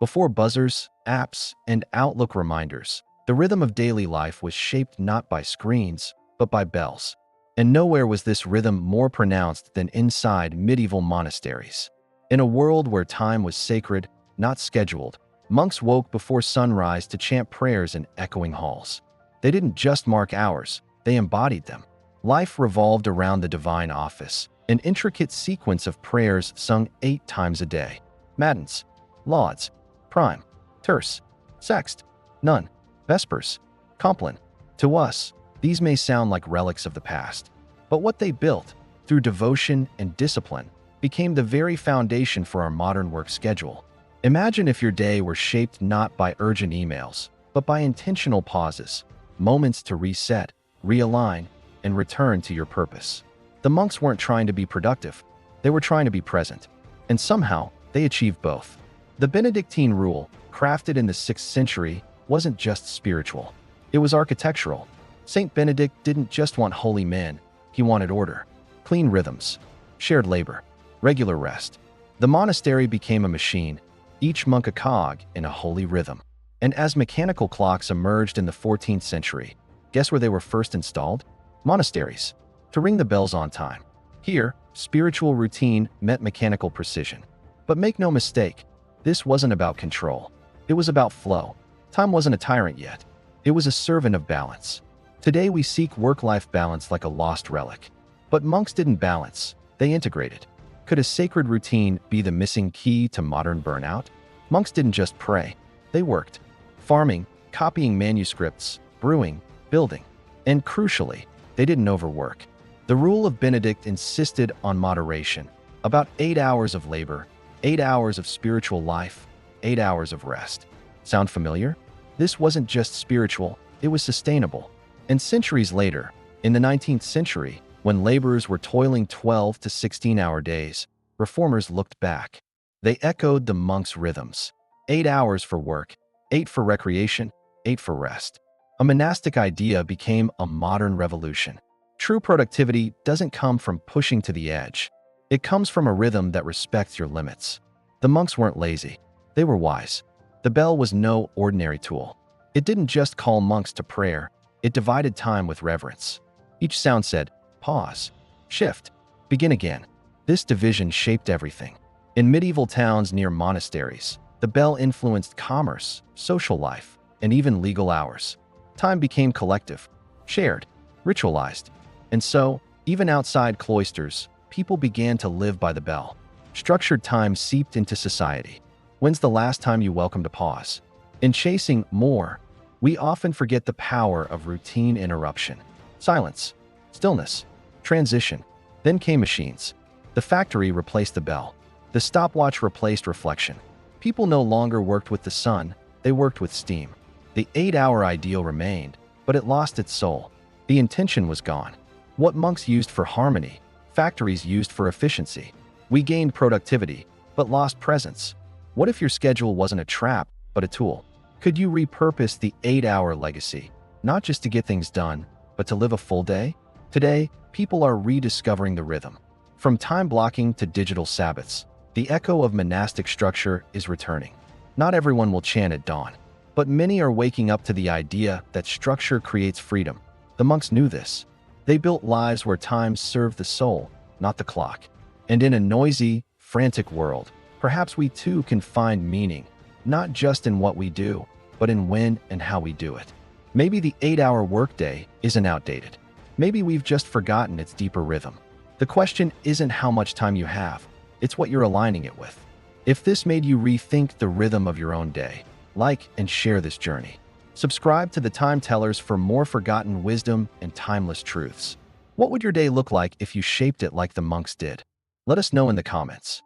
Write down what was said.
Before buzzers, apps, and Outlook reminders, the rhythm of daily life was shaped not by screens, but by bells. And nowhere was this rhythm more pronounced than inside medieval monasteries. In a world where time was sacred, not scheduled, monks woke before sunrise to chant prayers in echoing halls. They didn't just mark hours, they embodied them. Life revolved around the divine office, an intricate sequence of prayers sung 8 times a day. Matins, lauds, prime, terce, sext, none, vespers, compline. To us, these may sound like relics of the past, but what they built, through devotion and discipline, became the very foundation for our modern work schedule. Imagine if your day were shaped not by urgent emails, but by intentional pauses, moments to reset, realign, and return to your purpose. The monks weren't trying to be productive, they were trying to be present, and somehow they achieved both. The Benedictine Rule, crafted in the 6th century, wasn't just spiritual, it was architectural. Saint Benedict didn't just want holy men, he wanted order, clean rhythms, shared labor, regular rest. The monastery became a machine, each monk a cog in a holy rhythm. And as mechanical clocks emerged in the 14th century, guess where they were first installed? Monasteries, to ring the bells on time. Here, spiritual routine met mechanical precision. But make no mistake, this wasn't about control. It was about flow. Time wasn't a tyrant yet. It was a servant of balance. Today we seek work-life balance like a lost relic. But monks didn't balance, they integrated. Could a sacred routine be the missing key to modern burnout? Monks didn't just pray, they worked. Farming, copying manuscripts, brewing, building. And crucially, they didn't overwork. The rule of Benedict insisted on moderation. About 8 hours of labor, 8 hours of spiritual life, 8 hours of rest. Sound familiar? This wasn't just spiritual, it was sustainable. And centuries later, in the 19th century, when laborers were toiling 12 to 16-hour days, reformers looked back. They echoed the monks' rhythms. 8 hours for work, 8 for recreation, 8 for rest. A monastic idea became a modern revolution. True productivity doesn't come from pushing to the edge. It comes from a rhythm that respects your limits. The monks weren't lazy. They were wise. The bell was no ordinary tool. It didn't just call monks to prayer. It divided time with reverence. Each sound said, pause, shift, begin again. This division shaped everything. In medieval towns near monasteries, the bell influenced commerce, social life, and even legal hours. Time became collective, shared, ritualized. And so, even outside cloisters, people began to live by the bell. Structured time seeped into society. When's the last time you welcomed a pause? In chasing more, we often forget the power of routine interruption. Silence, stillness, transition. Then came machines. The factory replaced the bell. The stopwatch replaced reflection. People no longer worked with the sun, they worked with steam. The 8-hour ideal remained, but it lost its soul. The intention was gone. What monks used for harmony, factories used for efficiency. We gained productivity, but lost presence. What if your schedule wasn't a trap, but a tool? Could you repurpose the 8-hour legacy, not just to get things done, but to live a full day? Today, people are rediscovering the rhythm. From time blocking to digital Sabbaths, the echo of monastic structure is returning. Not everyone will chant at dawn, but many are waking up to the idea that structure creates freedom. The monks knew this. They built lives where time served the soul, not the clock. And in a noisy, frantic world, perhaps we too can find meaning, not just in what we do, but in when and how we do it. Maybe the 8-hour workday isn't outdated. Maybe we've just forgotten its deeper rhythm. The question isn't how much time you have, it's what you're aligning it with. If this made you rethink the rhythm of your own day, like and share this journey. Subscribe to the Time Tellers for more forgotten wisdom and timeless truths. What would your day look like if you shaped it like the monks did? Let us know in the comments.